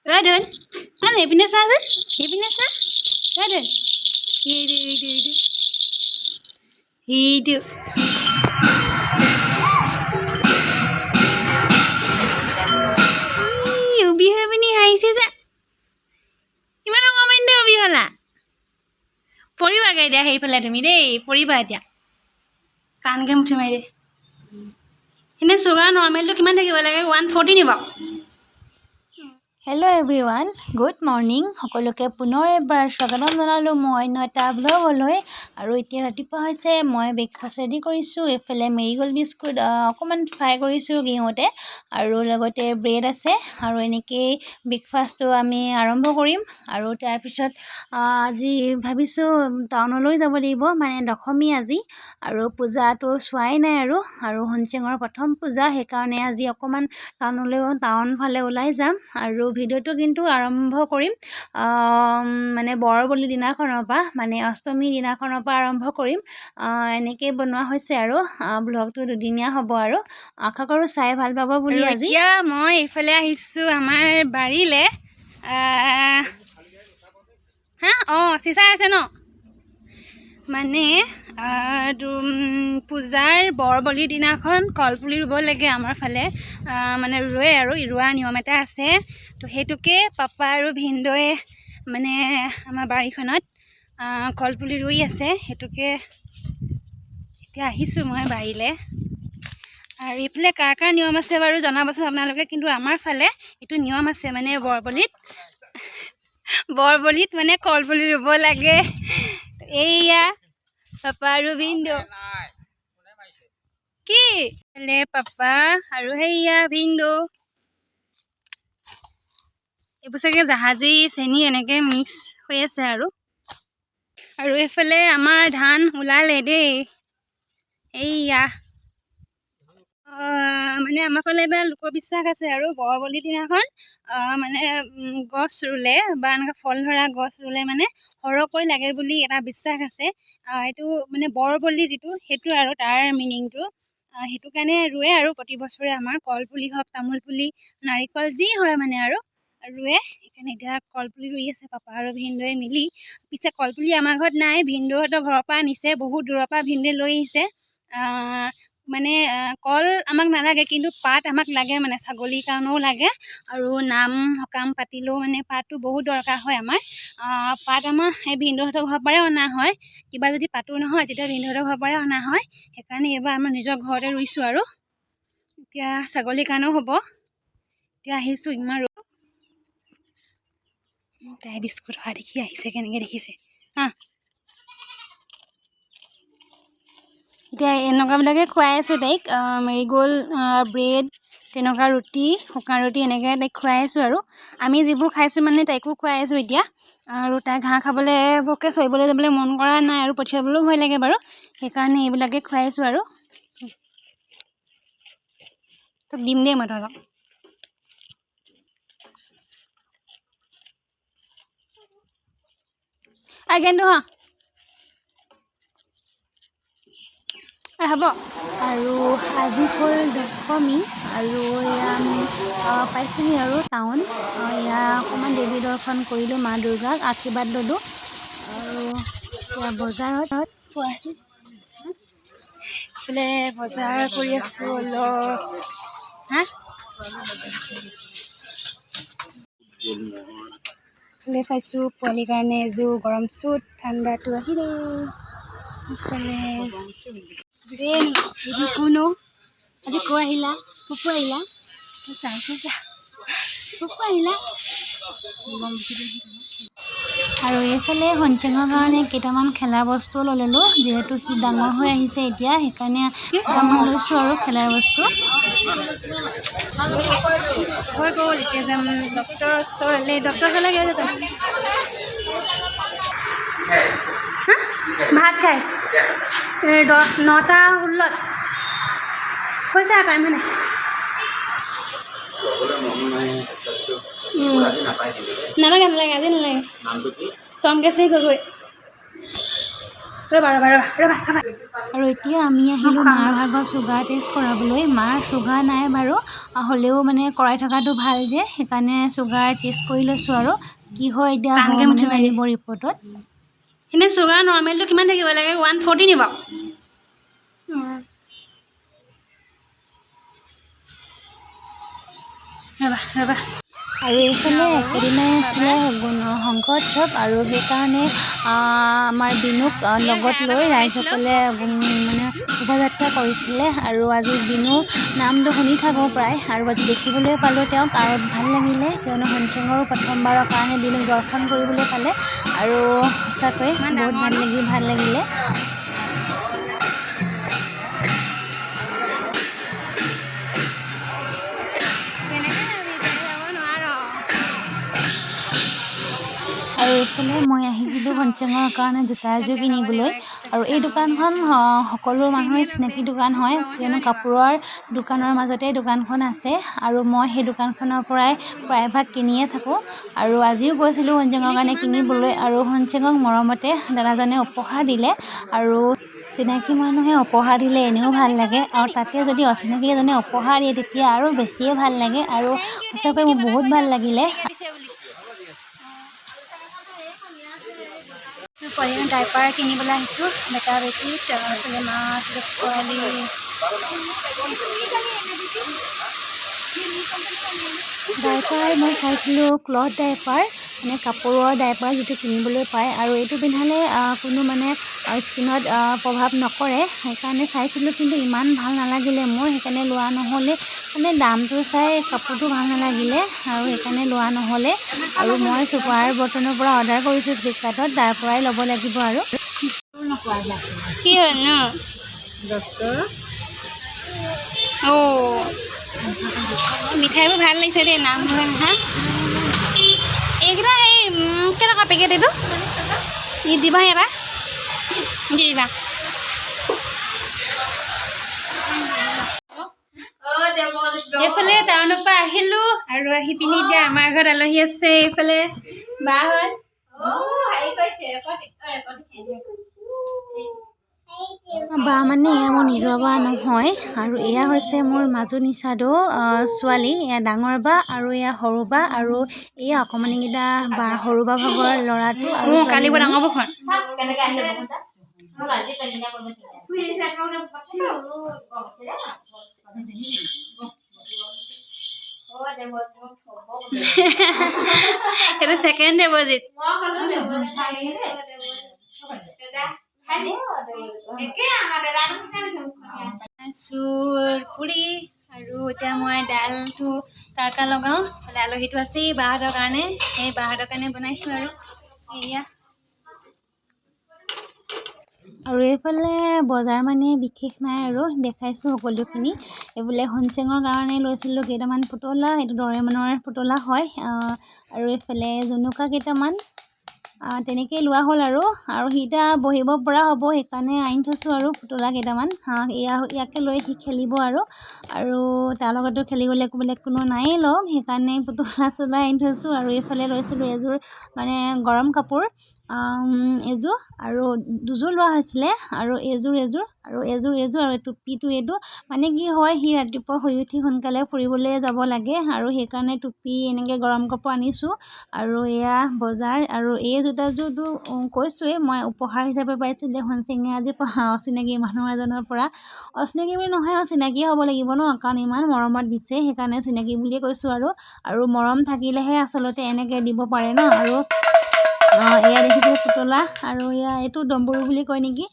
Radon, ano এইপিনে চা যে এইপিনে চা Radon এইটো উবি হৈ পিনি হাঁহিছে যে ইমান অকণমানি উবি হ'লা পৰিবাগে এতিয়া সেইফালে তুমি দেই পৰিবা এতিয়া টানকৈ মুঠি মাৰি দে এনে চুগাৰ নৰ্মেলটো কিমান থাকিব লাগে 140 নিব হেল্ল' এভৰিৱান গুড মৰ্ণিং সকলোকে পুনৰ এবাৰ স্বাগতম জনালোঁ মই অন্য এটা ব্লগলৈ আৰু এতিয়া ৰাতিপুৱা হৈছে মই ব্ৰেকফাষ্ট ৰেডি কৰিছোঁ এইফালে মেৰিগ'ল্ড বিস্কুট অকণমান ফ্ৰাই কৰিছোঁ ঘিউতে আৰু লগতে ব্ৰেড আছে আৰু এনেকৈয়ে ব্ৰেকফাষ্টটো আমি আৰম্ভ কৰিম আৰু তাৰপিছত আজি ভাবিছোঁ টাউনলৈ যাব লাগিব মানে দশমী আজি আৰু পূজাটো চোৱাই নাই আৰু হনচিঙৰ প্ৰথম পূজা সেইকাৰণে আজি অকণমান টাউন ফালে ওলাই যাম আৰু ভিডিঅ'টো কিন্তু আৰম্ভ কৰিম মানে বৰবলি দিনাখনৰ পৰা মানে অষ্টমী দিনাখনৰ পৰা আৰম্ভ কৰিম এনেকৈ বনোৱা হৈছে আৰু ব্লগটো দুদিনীয়া হ'ব আৰু আশা কৰোঁ চাই ভাল পাব বুলি আজি এতিয়া মই এইফালে আহিছোঁ আমাৰ বাৰীলৈ হা চিচাই আছে ন মানে পূজাৰ বৰবলিৰ দিনাখন কলপুলি ৰুব লাগে আমাৰ ফালে মানে ৰুৱে আৰু ৰোৱা নিয়ম এটা আছে তো সেইটোকে পাপা আৰু ভিনদৌয়ে মানে আমাৰ বাৰীখনত কলপুলি ৰুই আছে সেইটোকে এতিয়া আহিছোঁ মই বাৰীলৈ আৰু এইফালে কাৰ কাৰ নিয়ম আছে বাৰু জনাবচোন আপোনালোকে কিন্তু আমাৰ ফালে এইটো নিয়ম আছে মানে বৰবলিত মানে কলপুলি ৰুব লাগে এইয়া পাপা আৰু ভিনদৌ কি পাপা আৰু সেইয়া ভিনদৌ এইবোৰ চাগে জাহাজী চেনি এনেকৈ মিক্স হৈ আছে আৰু এইফালে আমাৰ ধান ওলালে দেই এইয়া মানে আমাৰ ফালে এটা লোকবিশ্বাস আছে আৰু বৰবলিৰ দিনাখন মানে গছ ৰুলে বা এনেকৈ ফল ধৰা গছ ৰুলে মানে সৰহকৈ লাগে বুলি এটা বিশ্বাস আছে এইটো মানে বৰবলি যিটো সেইটো আৰু তাৰ মিনিংটো সেইটো কাৰণে ৰুৱে আৰু প্ৰতি বছৰে আমাৰ কলপুলি হওক তামোল পুলি নাৰিকল যি হয় মানে আৰু ৰুৱে সেইকাৰণে এতিয়া কলপুলি ৰুই আছে পাপা আৰু ভিনদৌয়ে মিলি পিছে কলপুলি আমাৰ ঘৰত নাই ভিনদৌহঁতৰ ঘৰৰ পৰা নিছে বহুত দূৰৰ পৰা ভিনদৌয়ে লৈ আহিছে মানে কল আমাক নালাগে কিন্তু পাত আমাক লাগে মানে ছাগলীৰ কাৰণেও লাগে আৰু নাম সকাম পাতিলেও মানে পাতটো বহুত দৰকাৰ হয় আমাৰ পাত আমাৰ সেই ভিনদৌহঁতৰ ঘৰৰ পৰাই অনা হয় কিবা যদি পাতো নহয় তেতিয়া ভিনদৌহঁতৰ ঘৰৰ পৰাই অনা হয় সেইকাৰণে এইবাৰ আমাৰ নিজৰ ঘৰতে ৰুইছোঁ আৰু এতিয়া ছাগলীৰ কাৰণেও হ'ব এতিয়া আহিছোঁ ইমান তাই বিস্কুট অহা দেখি আহিছে কেনেকৈ দেখিছে হা এতিয়া এনেকুৱাবিলাকে খুৱাই আছোঁ তাইক মেৰিগ'ল্ড ব্ৰেড তেনেকুৱা ৰুটি শুকান ৰুটি এনেকৈ তাইক খুৱাই আছোঁ আৰু আমি যিবোৰ খাইছোঁ মানে তাইকো খুৱাই আছোঁ এতিয়া আৰু তাই ঘাঁহ খাবলৈ বৰকৈ চৰিবলৈ যাবলৈ মন কৰা নাই আৰু পঠিয়াবলৈও ভয় লাগে বাৰু সেইকাৰণে এইবিলাকে খুৱাই আছোঁ আৰু তোক দিম দেই মই তহঁতক কিন্তু হা হ'ব আৰু আজি হ'ল দশমী আৰু এয়া আমি পাইছোঁহি আৰু টাউন এয়া অকণমান দেৱী দৰ্শন কৰিলোঁ মা দুৰ্গাক আশীৰ্বাদ ল'লোঁ আৰু এয়া বজাৰত এইফালে বজাৰ কৰি আছোঁ অলপ হা এইফালে চাইছোঁ পোৱালিৰ কাৰণে এযোৰ গৰম চুট ঠাণ্ডাটো আহিলে এইফালে কোনো আজি কৈ আহিলা পুপু আহিলা পুপু আহিলা আৰু এইফালে হনচিঙৰ কাৰণে কেইটামান খেলা বস্তু লৈ ল'লোঁ যিহেতু সি ডাঙৰ হৈ আহিছে এতিয়া সেইকাৰণে কেইটামান লৈছোঁ আৰু খেলাৰ বস্তু হৈ গ'ল এতিয়া যাম ডক্টৰৰ ওচৰলৈ ডক্টৰৰ ওচৰলৈ গৈ যাম ভাত খাইছ 9:16 হৈছে আৰু টাইম হয় নাই নালাগে আজি নালাগে টংকেশ্বৰী গগৈ আৰু এতিয়া আমি আহিলোঁ মাৰ ভাগৰ চুগাৰ টেষ্ট কৰাবলৈ। মাৰ চুগাৰ নাই বাৰু, হ'লেও মানে কৰাই থকাটো ভাল যে, সেইকাৰণে চুগাৰ টেষ্ট কৰি লৈছোঁ আৰু কি হয় এতিয়া মানে জানিব ৰিপৰ্টত। এনেই চুগাৰ নৰ্মেলটো কিমান থাকিব লাগে? 140 নি বাৰু? ৰ'বা। আৰু এইফালে একেদিনাই আছিলে শংকৰোৎসৱ, আৰু সেইকাৰণে আমাৰ বিনুক লগত লৈ ৰাইজসকলে মানে শোভাযাত্ৰা কৰিছিলে। আৰু আজি বিনু নামটো শুনি থাকোঁ প্ৰায়, আৰু আজি দেখিবলৈ পালোঁ তেওঁক, আৰু ভাল লাগিলে, কিয়নো হনচিঙৰো প্ৰথমবাৰৰ কাৰণে বিনুক দৰ্শন কৰিবলৈ পালে, আৰু সঁচাকৈ বহুত ভাল লাগিলে। আৰু এইফালে মই আহিছিলোঁ হনচিঙৰ কাৰণে জোতা এযোৰ কিনিবলৈ। আৰু এই দোকানখন সকলো মানুহৰে চিনাকি দোকান হয়, কিয়নো কাপোৰৰ দোকানৰ মাজতে দোকানখন আছে, আৰু মই সেই দোকানখনৰ পৰাই প্ৰায়ভাগ কিনিয়ে থাকোঁ। আৰু আজিও গৈছিলোঁ হনচিঙৰ কাৰণে কিনিবলৈ, আৰু হনচিঙক মৰমতে দাদাজনে উপহাৰ দিলে। আৰু চিনাকি মানুহে উপহাৰ দিলে এনেও ভাল লাগে, আৰু তাতে যদি অচিনাকি এজনে উপহাৰ দিয়ে তেতিয়া আৰু বেছিয়ে ভাল লাগে, আৰু সঁচাকৈ মোৰ বহুত ভাল লাগিলে। পোৱালি ডাইপাৰ কিনিবলৈ আহিছোঁ, বেটা বেটীত, এইফালে মা পোৱালি। ডাইপাৰ মই চাইছিলোঁ ক্লথ ডাইপাৰ, মানে কাপোৰৰ ডাইপাৰ যিটো কিনিবলৈ পায়, আৰু এইটো পিন্ধালে কোনো মানে স্কিনত প্ৰভাৱ নকৰে, সেইকাৰণে চাইছিলোঁ, কিন্তু ইমান ভাল নালাগিলে মোৰ, সেইকাৰণে লোৱা নহ'লে। মানে দামটো চাই কাপোৰটো ভাল নালাগিলে, আৰু সেইকাৰণে লোৱা নহ'লে। আৰু মই চুপাৰ বটনৰ পৰা অৰ্ডাৰ কৰিছোঁ ফ্লিপকাৰ্টত, তাৰ পৰাই ল'ব লাগিব। আৰু কি হ'ল ন? মিঠাইবোৰ ভাল লাগিছে দেই, নাম ধৰে নহয়। এইকেইটা সেই কেইটকা পেকেট? এইটো দিবা, এটা দি দিবা। এইফালে টাউনৰ পৰা আহিলোঁ, আৰু আহি পিনি এতিয়া আমাৰ ঘৰত আলহী আছে। এইফালে বাহঁত। বা মানে এয়া মোৰ নিজৰ বা নহয়, আৰু এয়া হৈছে মোৰ মাজু নিচাদৌ ছোৱালী, এয়া ডাঙৰ বা, আৰু এয়া সৰু বা, আৰু এয়া অকণমানিকেইটা বা সৰু বা ভাগৰ ল'ৰাটো, আৰু কালিবোৰ ডাঙৰ বখন। সেইটো ছেকেণ্ড ডিপজিট। পুৰি, আৰু এতিয়া মই দাইলটো তৰকা লগাওঁ। আলহীটো আছেই বাহঁতৰ কাৰণে, সেই বাহঁতৰ কাৰণে বনাইছোঁ। আৰু এয়া আৰু এইফালে বজাৰ মানে বিশেষ নাই, আৰু দেখাইছোঁ সকলোখিনি। এইবোলে হনচিঙৰ কাৰণে লৈছিলোঁ কেইটামান পুতলা, এইটো ডৰেমনৰ পুতলা হয়, আৰু এইফালে জুনুকা কেইটামান, তেনেকেই লোৱা হ'ল। আৰু সিটা বহিব পৰা হ'ব, সেইকাৰণে আনি থৈছোঁ আৰু পুতলা কেইটামান। ইয়াকে লৈ সি খেলিব, আৰু তাৰ লগতো খেলিবলৈ বেলেগ কোনো নায়েই লগ, সেইকাৰণে পুতলা চোলা আনি থৈছোঁ। আৰু এইফালে লৈছিলোঁ এযোৰ মানে গৰম কাপোৰ, এযোৰ, আৰু দুযোৰ লোৱা হৈছিলে, আৰু এযোৰ, আৰু টুপিটো এইটো মানে কি হয়, সি ৰাতিপুৱা শুই উঠি সোনকালে ফুৰিবলৈ যাব লাগে, আৰু সেইকাৰণে টুপি এনেকৈ গৰম কাপোৰ আনিছোঁ। আৰু এয়া বজাৰ, আৰু এই জোতাযোৰটো কৈছোঁৱেই মই উপহাৰ হিচাপে পাইছিলোঁ হনচিঙে আজি অচিনাকি মানুহ এজনৰ পৰা। অচিনাকি বুলি নহয়, চিনাকি হ'ব লাগিব ন, কাৰণ ইমান মৰমত দিছে, সেইকাৰণে চিনাকি বুলিয়ে কৈছোঁ। আৰু মৰম থাকিলেহে আচলতে এনেকৈ দিব পাৰে ন। আৰু এয়া দেখিছোঁ পুতলা, আৰু এইটো ডম্বৰু বুলি কয় নেকি,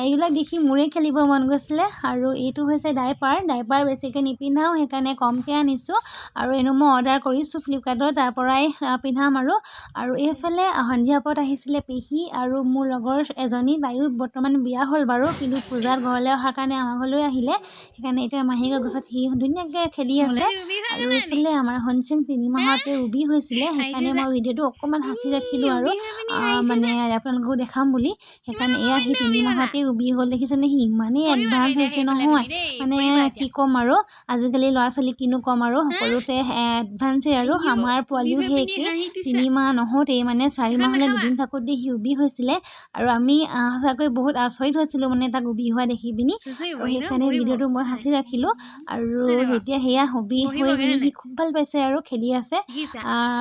এইবিলাক দেখি মোৰে খেলিব মন গৈছিলে। আৰু এইটো হৈছে ডাইপাৰ বেছিকৈ নিপিন্ধাওঁ, সেইকাৰণে কমকৈ আনিছোঁ, আৰু এনেও মই অৰ্ডাৰ কৰিছোঁ ফ্লিপকাৰ্টত, তাৰ পৰাই পিন্ধাম। আৰু এইফালে সন্ধিয়া পৰত আহিছিলে পেহী, আৰু মোৰ লগৰ এজনী, তাইও বৰ্তমান বিয়া হ'ল বাৰু, কিন্তু পূজাত ঘৰলৈ অহাৰ কাৰণে আমাৰ ঘৰলৈ আহিলে, সেইকাৰণে এতিয়া মাহীৰ গছত সি ধুনীয়াকৈ খেলি আছে। আৰু এইফালে আমাৰ হনচিং 3 মাহতে ৰুবি হৈছিলে, সেইকাৰণে মই ভিডিঅ'টো অকণমান সাঁচি ৰাখিলোঁ। আৰু আৰু মানে আপোনালোককো দেখাম বুলি সেইকাৰণে এয়া সি 3 মাহতে উবি হ'ল দেখিছেনে সি ইমানেই এডভান্স হৈছে নহয় মানে কি ক'ম আৰু আজিকালি ল'ৰা ছোৱালী কিনো ক'ম আৰু সকলোতে এডভান্সেই আৰু আমাৰ পোৱালিও সেই একেই 3 মাহ নহওঁতেই মানে 4 মাহলৈ দুদিন থাকোঁতে সি উবি হৈছিলে আৰু আমি সঁচাকৈ বহুত আচৰিত হৈছিলোঁ মানে তাক উবি হোৱা দেখি পিনি আৰু সেইকাৰণে ভিডিঅ'টো মই সাঁচি ৰাখিলোঁ আৰু এতিয়া সেয়া উবি হৈ পিনি সি খুব ভাল পাইছে আৰু খেলি আছে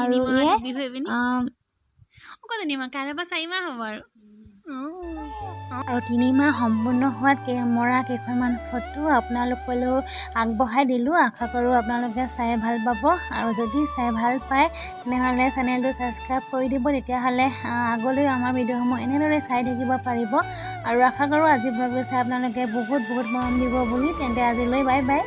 আৰু এয়াই আৰু 3 মাহ সম্পূৰ্ণ হোৱাত মৰা কেইখনমান ফটো আপোনালোকলৈও আগবঢ়াই দিলোঁ আশা কৰোঁ আপোনালোকে চাই ভাল পাব আৰু যদি চাই ভাল পায় তেনেহ'লে চেনেলটো ছাবস্ক্ৰাইব কৰি দিব তেতিয়াহ'লে আগলৈ আমাৰ ভিডিঅ'সমূহ এনেদৰে চাই থাকিব পাৰিব আৰু আশা কৰোঁ আজি ব্লগটো চাই আপোনালোকে বহুত মৰম দিব বুলি তেন্তে আজিলৈ বাই বাই।